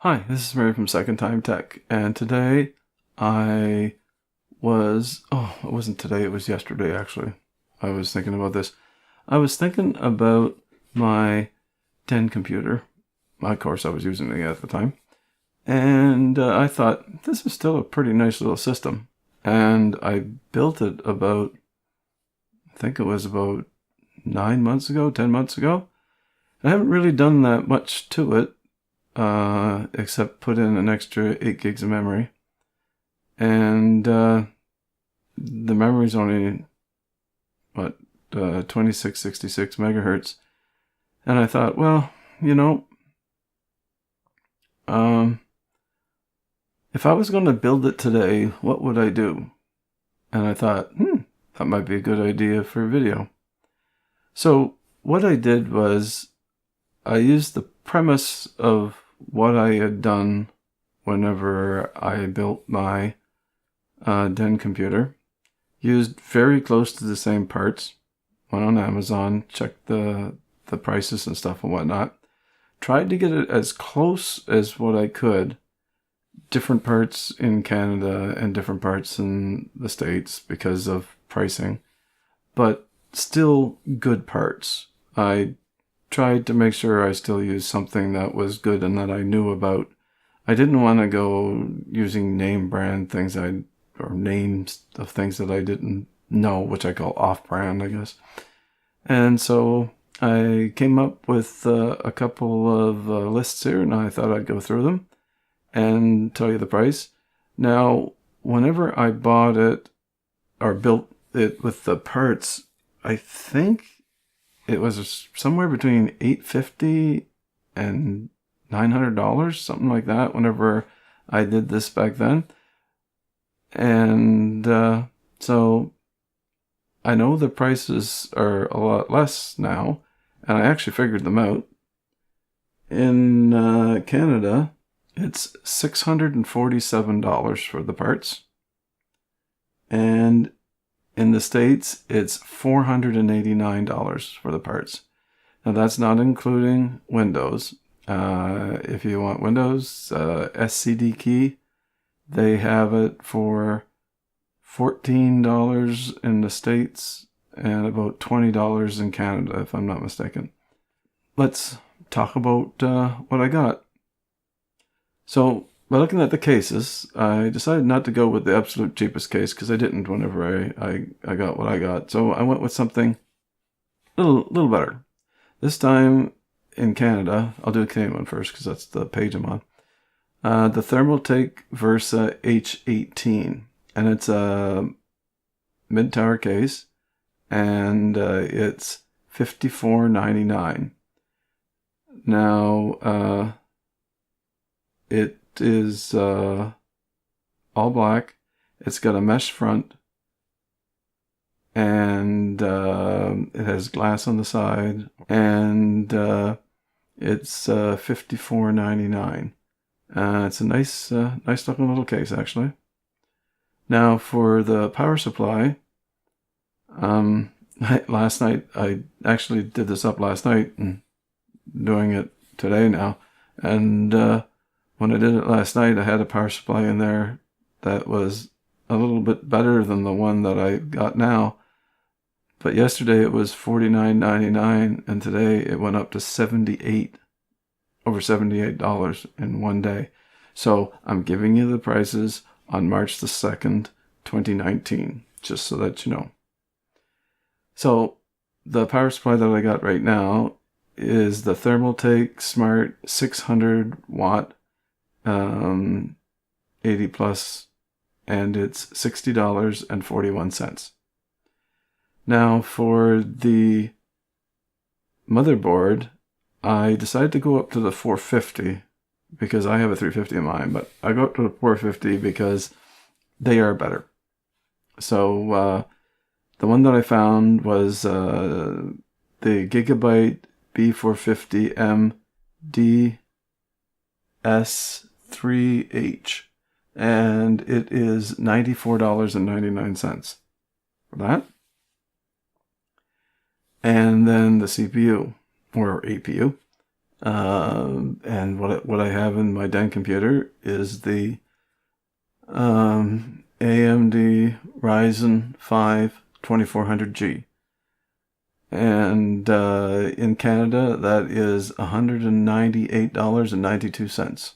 Hi, this is Mary from Second Time Tech, and today I it wasn't today, it was yesterday actually. I was thinking about this. I was thinking about my Den computer. Of course, I was using it at the time. And I thought, this is still a pretty nice little system. And I built it I think it was about 9 months ago, 10 months ago. I haven't really done that much to it. Except put in an extra 8 gigs of memory. And the memory's only, 2666 megahertz. And I thought, well, if I was going to build it today, what would I do? And I thought, that might be a good idea for a video. So what I did was I used the premise of what I had done whenever I built my Den computer. Used very close to the same parts. Went on Amazon, checked the prices and stuff and whatnot. Tried to get it as close as what I could. Different parts in Canada and different parts in the States because of pricing. But still good parts. I tried to make sure I still used something that was good and that I knew about. I didn't want to go using name brand things or names of things that I didn't know, which I call off-brand, I guess. And so I came up with a couple of lists here, and I thought I'd go through them and tell you the price. Now, whenever I bought it or built it with the parts, I think it was somewhere between $850 and $900, something like that, whenever I did this back then. And so I know the prices are a lot less now, and I actually figured them out. In Canada, it's $647 for the parts. And in the States, it's $489 for the parts. Now, that's not including Windows. If you want Windows, SCD key, they have it for $14 in the States and about $20 in Canada, if I'm not mistaken. Let's talk about what I got. So, by looking at the cases, I decided not to go with the absolute cheapest case because I didn't whenever I got what I got. So I went with something a little better. This time in Canada, I'll do the Canadian one first because that's the page I'm on. The Thermaltake Versa H18, and it's a mid-tower case, and it's $54.99. Now, it is all black. It's got a mesh front, and it has glass on the side, and it's $54.99. It's a nice looking little case, actually. Now for the power supply, last night, I actually did this up last night and doing it today now, and when I did it last night, I had a power supply in there that was a little bit better than the one that I got now. But yesterday it was $49.99, and today it went up to over $78 in one day. So I'm giving you the prices on March the 2nd, 2019, just so that you know. So the power supply that I got right now is the Thermaltake Smart 600 watt 80 plus, and it's $60.41. Now for the motherboard, I decided to go up to the 450 because I have a 350 in mine, but I go up to the 450 because they are better. So the one that I found was the Gigabyte B450M DS3H, and it is $94.99 for that. And then the CPU, or APU, And what I have in my den computer is the AMD Ryzen 5 2400G. And in Canada, that is $198.92.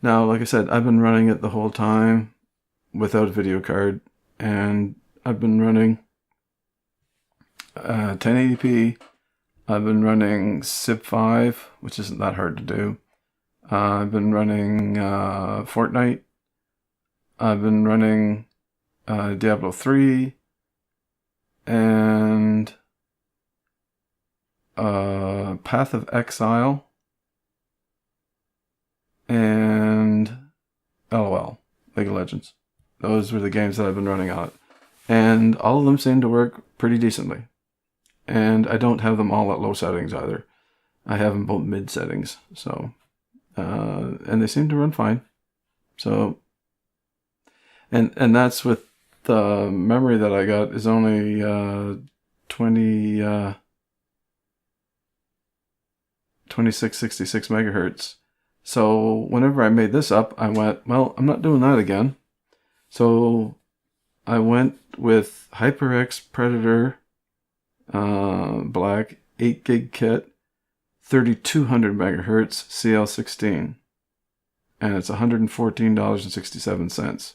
Now, like I said, I've been running it the whole time without a video card, and I've been running 1080p. I've been running Civ 5, which isn't that hard to do. I've been running Fortnite. I've been running Diablo 3 and Path of Exile and LOL, League of Legends. Those were the games that I've been running on it. And all of them seem to work pretty decently. And I don't have them all at low settings either. I have them both mid settings. So, and they seem to run fine. So, and that's with the memory that I got is only 2666 megahertz. So whenever I made this up, I went, well, I'm not doing that again. So I went with HyperX Predator Black 8 gig kit, 3200 megahertz CL16, and it's $114.67.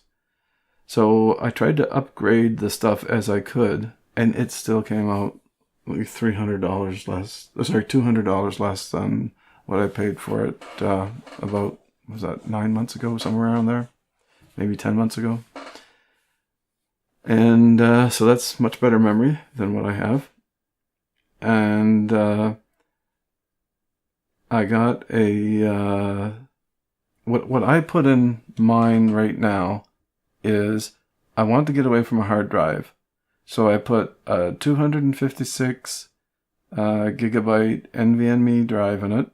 So I tried to upgrade the stuff as I could, and it still came out like $300 less. Sorry, $200 less than what I paid for it about, was that 9 months ago, somewhere around there, maybe 10 months ago. And so that's much better memory than what I have. And I got a what I put in mine right now is I want to get away from a hard drive. So I put a 256 gigabyte NVMe drive in it,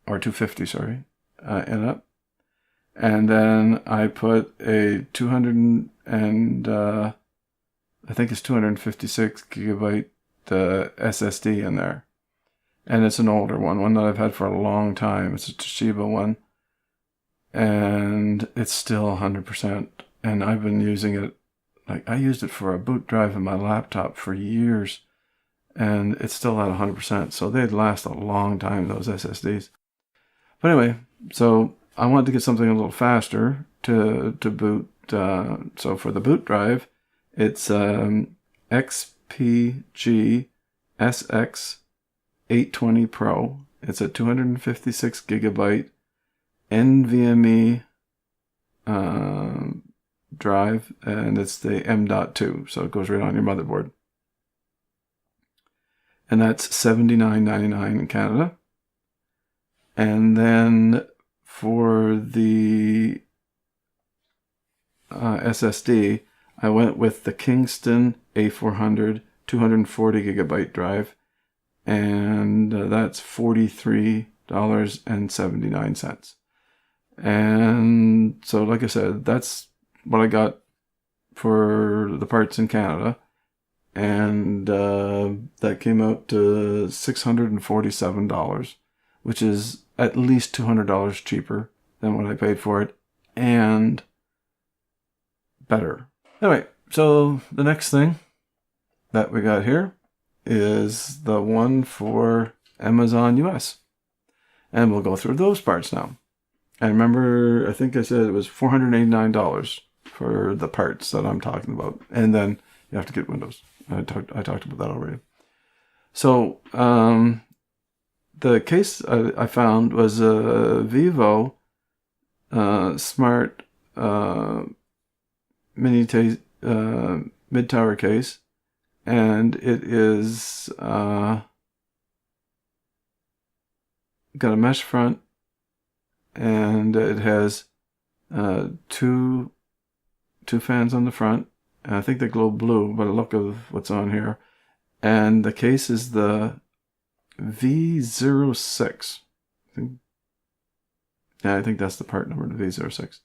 or 250, sorry, in it. And then I put a 200 and I think it's 256 gigabyte SSD in there. And it's an older one that I've had for a long time. It's a Toshiba one. And it's still 100%. And I've been using it, like I used it for a boot drive in my laptop for years. And it's still at 100%. So they'd last a long time, those SSDs. But anyway, so I wanted to get something a little faster to boot. So for the boot drive, it's XPG SX 820 Pro. It's a 256 gigabyte NVMe drive, and it's the M.2, so it goes right on your motherboard. And that's $79.99 in Canada. And then for the SSD, I went with the Kingston A400 240 gigabyte drive, and that's $43.79. And so, like I said, that's what I got for the parts in Canada, and that came out to $647, which is at least $200 cheaper than what I paid for it, and better. Anyway, so the next thing that we got here is the one for Amazon US. And we'll go through those parts now. And remember, I think I said it was $489 for the parts that I'm talking about. And then you have to get Windows. I talked about that already. So, the case I found was a Vivo Smart mid-tower case, and it is got a mesh front, and it has two fans on the front, and I think they glow blue by the look of what's on here. And the case is the V06. I think that's the part number, the V06.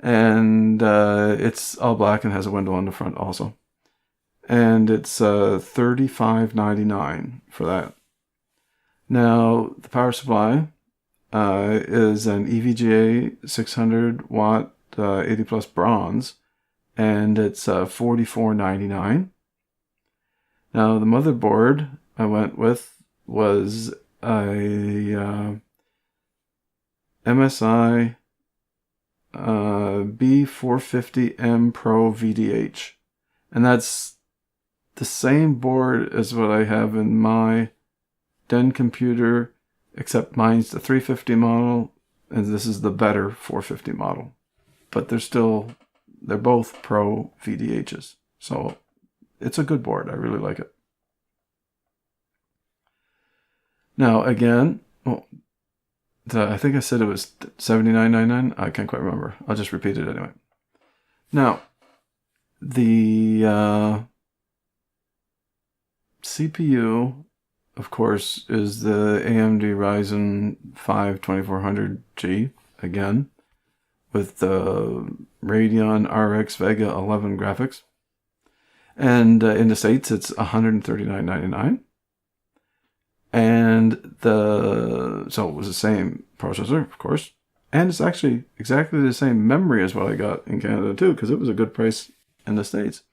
And it's all black and has a window on the front also. And it's $35.99 for that. Now, the power supply is an EVGA 600 watt 80 plus bronze, and it's $44.99. Now, the motherboard I went with was a MSI B450M Pro VDH, and that's the same board as what I have in my den computer, except mine's the 350 model, and this is the better 450 model. But they're both Pro VDHs, so it's a good board. I really like it. Now, again, I think I said it was $79.99. I can't quite remember. I'll just repeat it anyway. Now, the CPU, of course, is the AMD Ryzen 5 2400G, again, with the Radeon RX Vega 11 graphics. And in the States, it's $139.99. And so it was the same processor, of course. And it's actually exactly the same memory as what I got in Canada too, because it was a good price in the States.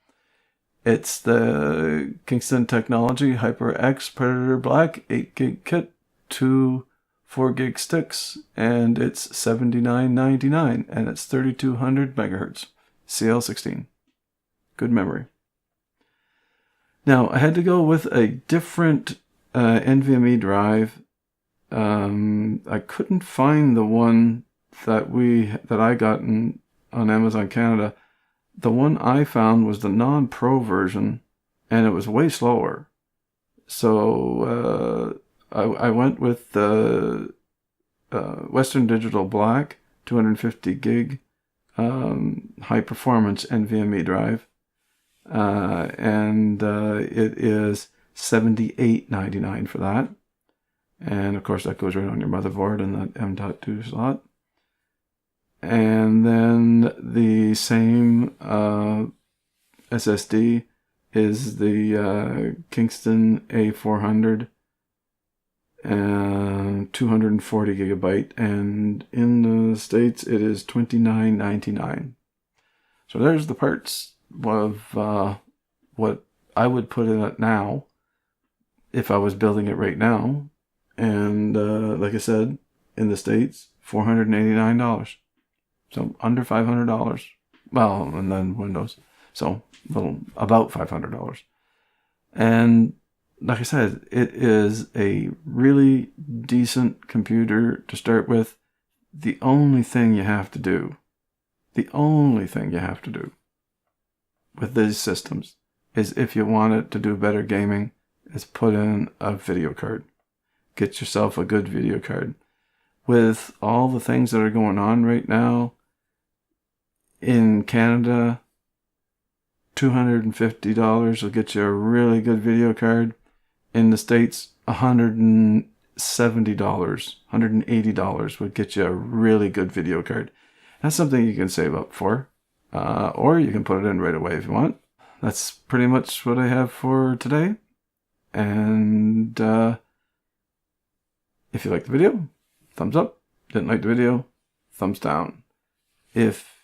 It's the Kingston Technology HyperX Predator Black 8 gig kit, 2 4 gig sticks, and it's $79.99, and it's 3200 megahertz, CL16. Good memory. Now, I had to go with a different NVMe drive. I couldn't find the one that I got on Amazon Canada. The one I found was the non-pro version, and it was way slower. So I went with the Western Digital Black 250 gig high performance NVMe drive, and it is $78.99 for that. And of course that goes right on your motherboard in that M.2 slot. And then the same SSD is the Kingston A400 and 240 gigabyte, and in the States it is $29.99. So there's the parts of what I would put in it now if I was building it right now. And like I said, in the States, $489. So under $500. Well, and then Windows. So about $500. And like I said, it is a really decent computer to start with. The only thing you have to do with these systems is, if you want it to do better gaming, is put in a video card. Get yourself a good video card. With all the things that are going on right now in Canada, $250 will get you a really good video card. In the States, $170, $180 would get you a really good video card. That's something you can save up for, or you can put it in right away if you want. That's pretty much what I have for today. And if you liked the video, thumbs up. Didn't like the video, thumbs down. If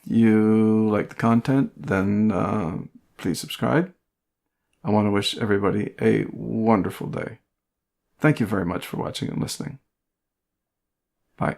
you like the content, then please subscribe. I want to wish everybody a wonderful day. Thank you very much for watching and listening. Bye.